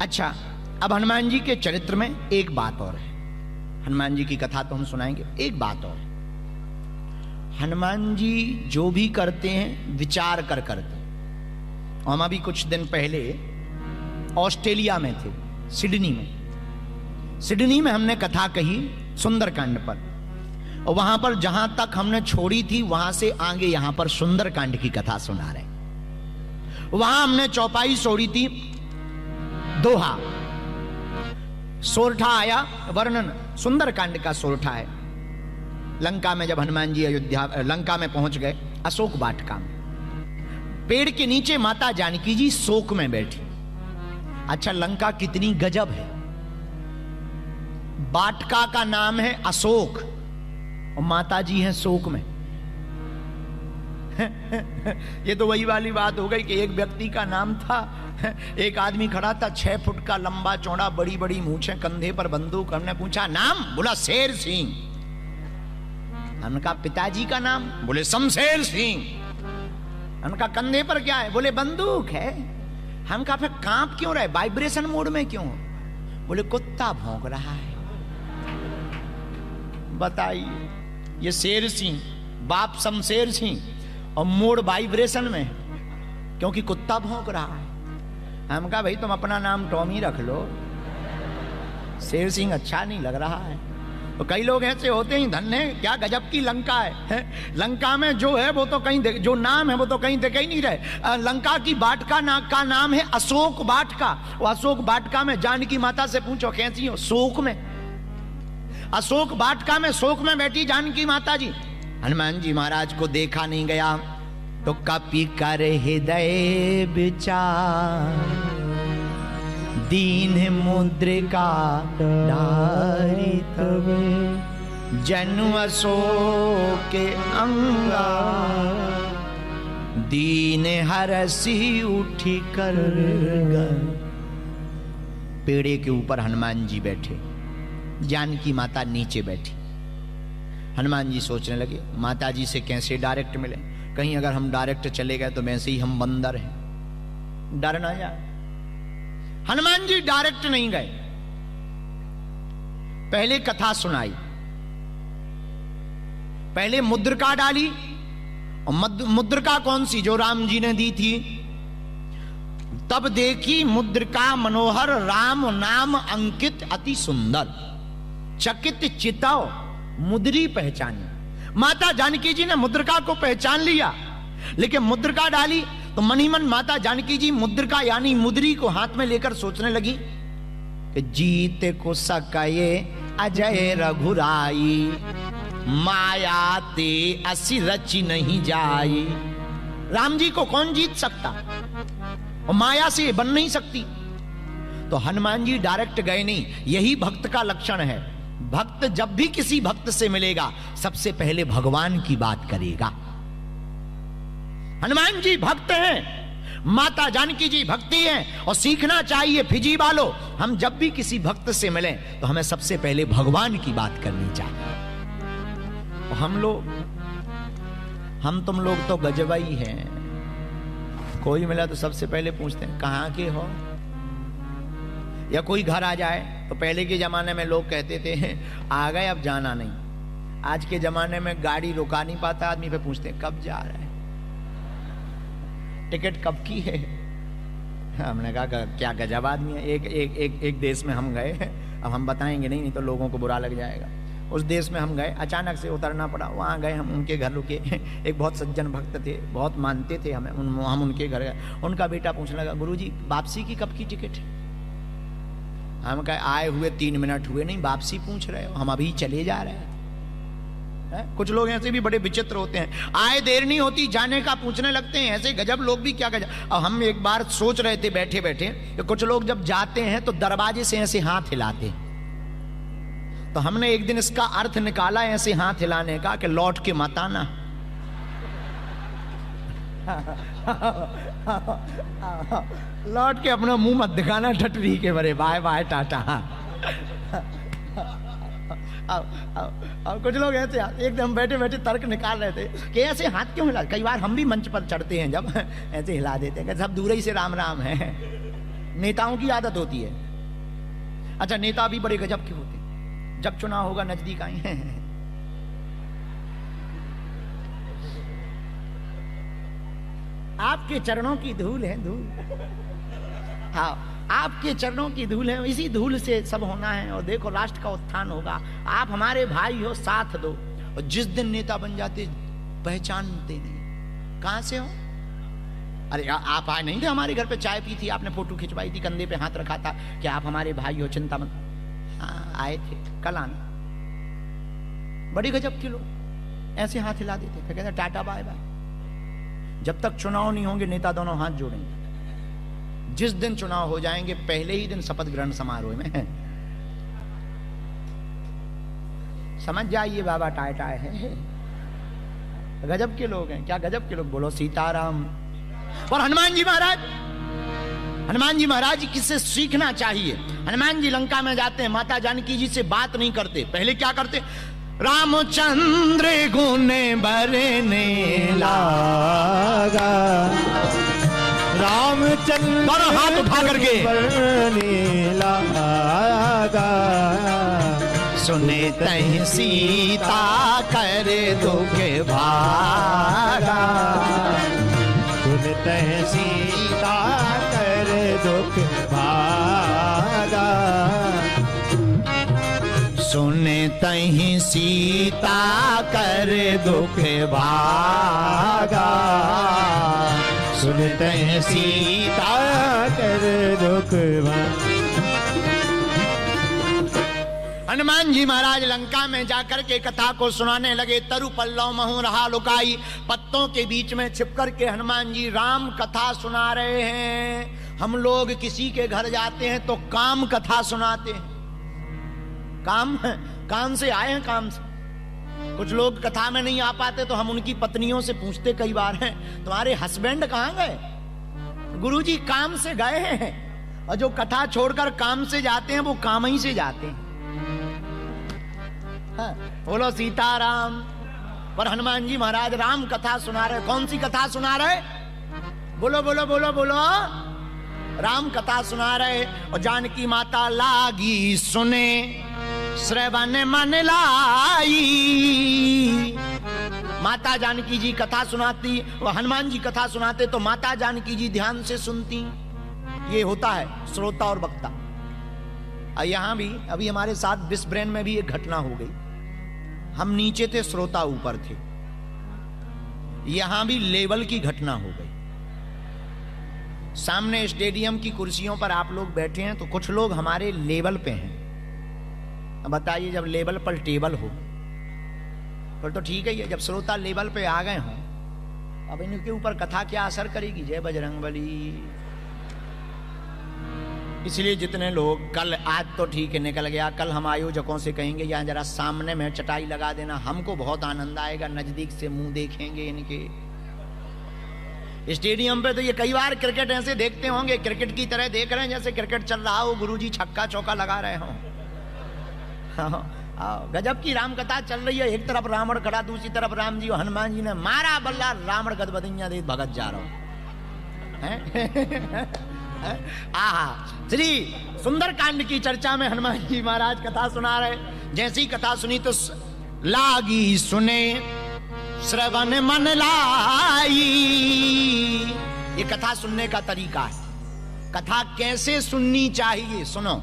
अच्छा, अब हनुमान जी के चरित्र में एक बात और है। हनुमान जी की कथा तो हम सुनाएंगे, एक बात और है। हनुमान जी जो भी करते हैं विचार कर करते। हम अभी कुछ दिन पहले ऑस्ट्रेलिया में थे, सिडनी में हमने कथा कही सुंदरकांड पर, और वहां पर जहां तक हमने छोड़ी थी वहां से आगे यहां पर सुंदरकांड की कथा सुना रहे। वहां हमने चौपाई छोड़ी थी दोहा, सोरठा आया, वर्णन सुंदरकांड का सोरठा है। लंका में जब हनुमान जी लंका में पहुंच गए, अशोक वाटिका में पेड़ के नीचे माता जानकी जी शोक में बैठी। अच्छा, लंका कितनी गजब है। वाटिका का नाम है अशोक और माता जी हैं शोक में। ये तो वही वाली बात हो गई कि एक व्यक्ति का नाम था, एक आदमी खड़ा था 6 फुट का, लंबा चौड़ा, बड़ी बड़ी मूछें, कंधे पर बंदूक। हमने पूछा नाम, बोला शेर सिंह। हमने कहा पिताजी का नाम, बोले शमशेर सिंह। हमने कहा कंधे पर क्या है, बोले बंदूक है। हम कहा फिर कांप क्यों रहे, वाइब्रेशन मोड में क्यों? बोले कुत्ता भौंक रहा है। बताइए, ये शेर सिंह, बाप शमशेर सिंह और मोड वाइब्रेशन में, क्योंकि कुत्ता भौंक रहा है। हम कहा भाई तुम अपना नाम टॉमी रख लो, शेर सिंह अच्छा नहीं लग रहा है। तो कई लोग ऐसे होते हैं, धन्य क्या गजब की लंका है। लंका में जो है वो तो कहीं जो नाम है वो तो कहीं देखे ही नहीं रहे। लंका की वाटिका का नाम है अशोक वाटिका। वो अशोक वाटिका में जानकी माता से पूछो कैसी हो, शोक में। अशोक वाटिका में शोक में बैठी जानकी माता जी। हनुमान जी महाराज को देखा नहीं गया तो कपि कर हृदय विचार, दीन मुद्रिका डारी तबे, जनु अशोक अंगा, दीन हरसी उठी कर गए। पेड़े के ऊपर हनुमान जी बैठे, जानकी माता नीचे बैठी। हनुमान जी सोचने लगे माता जी से कैसे डायरेक्ट मिले, कहीं अगर हम डायरेक्ट चले गए तो वैसे ही हम बंदर हैं, डर ना जाए। हनुमान जी डायरेक्ट नहीं गए, पहले कथा सुनाई, पहले मुद्रिका डाली। और मुद्रिका कौन सी, जो राम जी ने दी थी। तब देखी मुद्रिका मनोहर, राम नाम अंकित अति सुंदर, चकित चितव मुद्री पहचानी। माता जानकी जी ने मुद्रिका को पहचान लिया, लेकिन मुद्रिका डाली तो मन ही मन माता जानकी जी मुद्रिका यानी मुद्री को हाथ में लेकर सोचने लगी कि जीत को सकाये अजय रघुराई, माया ते असी रची नहीं जाई। राम जी को कौन जीत सकता, और माया से बन नहीं सकती। तो हनुमान जी डायरेक्ट गए नहीं। यही भक्त का लक्षण है। भक्त जब भी किसी भक्त से मिलेगा सबसे पहले भगवान की बात करेगा। हनुमान जी भक्त हैं, माता जानकी जी भक्ति हैं, और सीखना चाहिए फिजी वालों, हम जब भी किसी भक्त से मिलें तो हमें सबसे पहले भगवान की बात करनी चाहिए। और हम तुम लोग तो गजबाई हैं, कोई मिला तो सबसे पहले पूछते हैं कहां के हो, या कोई घर आ जाए तो पहले के जमाने में लोग कहते थे आ गए अब जाना नहीं। आज के जमाने में गाड़ी रुका नहीं पाता आदमी, पे पूछते हैं कब जा रहा है, टिकट कब की है। हमने कहा क्या गजब आदमी है। एक देश में हम गए, अब हम बताएंगे नहीं तो लोगों को बुरा लग जाएगा। उस देश में हम गए, अचानक से उतरना पड़ा। वहाँ गए, हम उनके घर रुके। एक बहुत सज्जन भक्त थे, बहुत मानते थे हमें, हम उनके घर गए। उनका बेटा पूछने लगा गुरुजी वापसी की कब की टिकट है। हम कहे आए हुए 3 मिनट हुए नहीं, वापसी पूछ रहे हो, हम अभी चले जा रहे हैं। कुछ लोग ऐसे भी बड़े विचित्र होते हैं, आए देर नहीं होती जाने का पूछने लगते हैं। ऐसे गजब लोग भी क्या गजब। अब हम एक बार सोच रहे थे बैठे बैठे कि कुछ लोग जब जाते हैं तो दरवाजे से ऐसे हाथ हिलाते, तो हमने एक दिन इसका अर्थ निकाला ऐसे हाथ हिलाने का कि लौट के मत आना। लौट के अपना मुंह मत दिखाना ठटरी के, बड़े बाय बाय टाटा। अब कुछ लोग ऐसे एकदम बैठे बैठे तर्क निकाल रहे थे कि ऐसे हाथ क्यों हिला। कई बार हम भी मंच पर चढ़ते हैं जब ऐसे हिला देते हैं कि सब दूर ही से राम राम है। नेताओं की आदत होती है। अच्छा, नेता भी बड़े गजब के होते हैं। जब चुनाव होगा नजदीक आए हैं, आपके चरणों की धूल है, धूल, हाँ आपके चरणों की धूल है, इसी धूल से सब होना है। और देखो राष्ट्र का उत्थान होगा। आप हमारे भाई हो, साथ दो। और जिस दिन नेता बन जाते पहचानते नहीं, कहां से हो? अरे आप आए नहीं थे हमारे घर पे, चाय पी थी, आपने फोटो खिंचवाई थी, कंधे पे हाथ रखा था कि आप हमारे भाई हो, चिंता मत। हाँ आए थे, कल आना। बड़ी गजब के लोग ऐसे हाथ हिला देते, फिर कहते टाटा बाय बाय। जब तक चुनाव नहीं होंगे नेता दोनों हाथ जोड़ेंगे। जिस दिन चुनाव हो जाएंगे पहले ही दिन शपथ ग्रहण समारोह में समझ जाइए बाबा टाय टाय है। गजब के लोग हैं, क्या गजब के लोग। बोलो सीताराम। और हनुमान जी महाराज किससे सीखना चाहिए? हनुमान जी लंका में जाते हैं, माता जानकी जी से बात नहीं करते। पहले क्या करते? रामचंद्र गुने बरने लागा, रामचंद्र हाथ उठा करके बरने लागा, सुने तहि सीता कर दुख भागा, सुने तहि सीता कर दुख भागा, सुने तहि सीता कर दुख भागा, सुनते हैं सीता कर दुख भागा। हनुमान जी महाराज लंका में जाकर के कथा को सुनाने लगे। तरु पल्लव महु रहा लुकाई, पत्तों के बीच में छिप कर के हनुमान जी राम कथा सुना रहे हैं। हम लोग किसी के घर जाते हैं तो काम कथा सुनाते हैं। काम से आए हैं, काम से। कुछ लोग कथा में नहीं आ पाते तो हम उनकी पत्नियों से पूछते कई बार हैं, तुम्हारे हस्बैंड कहां गए? गुरुजी काम से गए हैं। और जो कथा छोड़कर काम से जाते हैं वो काम ही से जाते हैं। हाँ, बोलो सीताराम। पर हनुमान जी महाराज राम कथा सुना रहे। कौन सी कथा सुना रहे? बोलो बोलो बोलो बोलो। राम कथा सुना रहे। और जानकी माता लागी सुने, श्रवण मन लाई। माता जानकी जी कथा सुनाती, वो हनुमान जी कथा सुनाते तो माता जानकी जी ध्यान से सुनती। ये होता है श्रोता और वक्ता। यहां भी अभी हमारे साथ बिस ब्रेन में भी एक घटना हो गई। हम नीचे थे, श्रोता ऊपर थे। यहां भी लेवल की घटना हो गई। सामने स्टेडियम की कुर्सियों पर आप लोग बैठे हैं तो कुछ लोग हमारे लेवल पे हैं। बताइए, जब लेवल पर टेबल हो फिर तो ठीक है। जब श्रोता लेवल पे आ गए हों, अब इनके ऊपर कथा क्या असर करेगी? जय बजरंगबली। इसलिए जितने लोग कल, आज तो ठीक है निकल गया, कल हम आयोजकों से कहेंगे यहाँ जरा सामने में चटाई लगा देना, हमको बहुत आनंद आएगा, नजदीक से मुंह देखेंगे इनके। स्टेडियम पे तो ये कई बार क्रिकेट ऐसे देखते होंगे, क्रिकेट की तरह देख रहे हैं जैसे क्रिकेट चल रहा हो, गुरुजी छक्का चौका लगा रहे हो। गजब की राम कथा चल रही है। एक तरफ रावण खड़ा, दूसरी तरफ राम जी। हनुमान जी ने मारा बल्ला, रावण गदबदियां दे भगत जा रहा हूं। आहा, श्री सुंदर कांड की चर्चा में हनुमान जी महाराज कथा सुना रहे। जैसी कथा सुनी तो लागी सुने, श्रवण मन लाई। ये कथा सुनने का तरीका है। कथा कैसे सुननी चाहिए सुनो।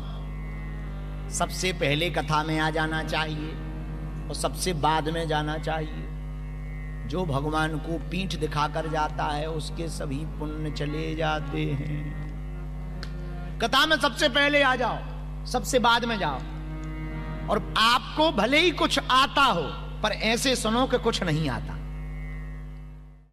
सबसे पहले कथा में आ जाना चाहिए और सबसे बाद में जाना चाहिए। जो भगवान को पीठ दिखाकर जाता है उसके सभी पुण्य चले जाते हैं। कथा में सबसे पहले आ जाओ, सबसे बाद में जाओ। और आपको भले ही कुछ आता हो पर ऐसे सुनो कि कुछ नहीं आता।